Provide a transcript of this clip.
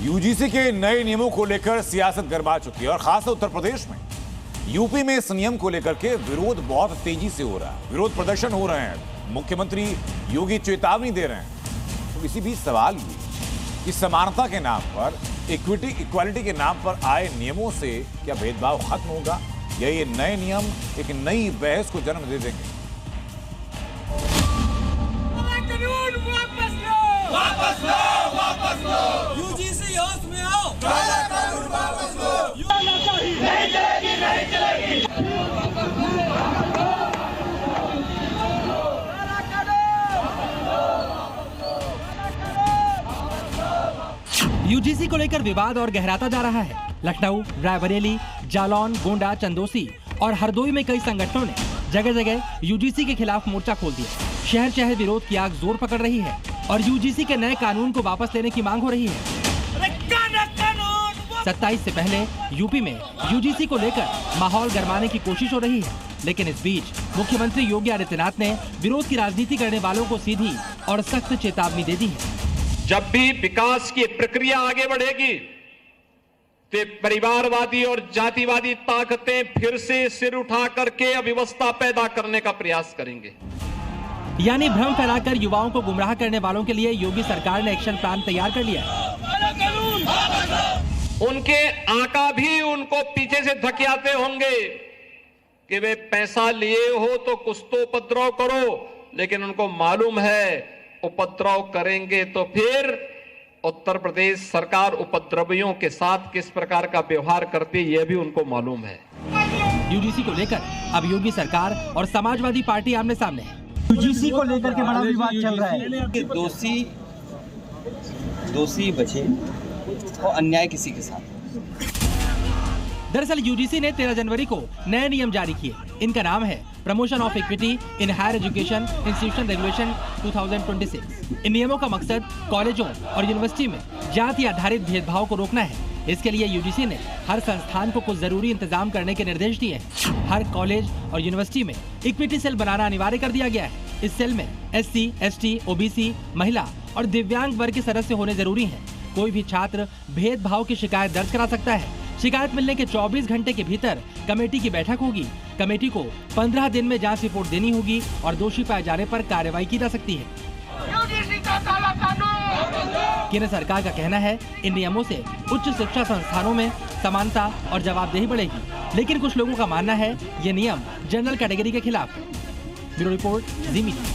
UGC के नए नियमों को लेकर सियासत गरमा चुकी है और खासकर उत्तर प्रदेश में। यूपी में इस नियम को लेकर के विरोध बहुत तेजी से हो रहा है, विरोध प्रदर्शन हो रहे हैं, मुख्यमंत्री योगी चेतावनी दे रहे हैं। तो इसी बीच सवाल ये कि समानता के नाम पर, इक्वालिटी के नाम पर आए नियमों से क्या भेदभाव खत्म होगा या ये नए नियम एक नई बहस को जन्म दे देंगे? वापस लो, वापस लो। यूजीसी होश में आओ। काला कानून वापस लो। नहीं चलेगी, नहीं चलेगी। यूजीसी को लेकर विवाद और गहराता जा रहा है। लखनऊ, रायबरेली, जालौन, गोंडा, चंदोसी और हरदोई में कई संगठनों ने जगह जगह यूजीसी के खिलाफ मोर्चा खोल दिया। शहर शहर विरोध की आग जोर पकड़ रही है और यूजीसी के नए कानून को वापस लेने की मांग हो रही है। 27 से पहले यूपी में यूजीसी को लेकर माहौल गरमाने की कोशिश हो रही है, लेकिन इस बीच मुख्यमंत्री योगी आदित्यनाथ ने विरोध की राजनीति करने वालों को सीधी और सख्त चेतावनी दे दी है। जब भी विकास की प्रक्रिया आगे बढ़ेगी तो परिवारवादी और जातिवादी ताकतें फिर से सिर उठा करके अव्यवस्था पैदा करने का प्रयास करेंगे। यानी भ्रम फैलाकर युवाओं को गुमराह करने वालों के लिए योगी सरकार ने एक्शन प्लान तैयार कर लिया है। उनके आका भी उनको पीछे से धकियाते होंगे कि वे पैसा लिए हो तो कुछ तो उपद्रव करो, लेकिन उनको मालूम है उपद्रव करेंगे तो फिर उत्तर प्रदेश सरकार उपद्रवियों के साथ किस प्रकार का व्यवहार करती है, यह भी उनको मालूम है। यूजीसी को लेकर अब योगी सरकार और समाजवादी पार्टी आमने सामने है। यूजीसी को लेकर के बड़ा विवाद चल रहा है। दोषी बचे और अन्याय किसी के साथ। दरअसल यूजीसी ने 13 जनवरी को नए नियम जारी किए। इनका नाम है promotion of equity in higher education institution regulation 2026। इन नियमों का मकसद कॉलेजों और यूनिवर्सिटी में जाति आधारित भेदभाव को रोकना है। इसके लिए यूजीसी ने हर संस्थान को कुछ जरूरी इंतजाम करने के निर्देश दिए हैं। हर कॉलेज और यूनिवर्सिटी में इक्विटी सेल बनाना अनिवार्य कर दिया गया है। इस सेल में SC, ST, OBC, महिला और दिव्यांग वर्ग के सदस्य होने जरूरी हैं। कोई भी छात्र भेदभाव की शिकायत दर्ज करा सकता है। शिकायत मिलने के 24 घंटे के भीतर कमेटी की बैठक होगी। कमेटी को 15 दिन में जांच रिपोर्ट देनी होगी और दोषी पाए जाने पर कार्रवाई की जा सकती है। केंद्र सरकार का कहना है इन नियमों से उच्च शिक्षा संस्थानों में समानता और जवाबदेही बढ़ेगी, लेकिन कुछ लोगों का मानना है ये नियम जनरल कैटेगरी के खिलाफ है। ब्यूरो रिपोर्ट, जी मीडिया।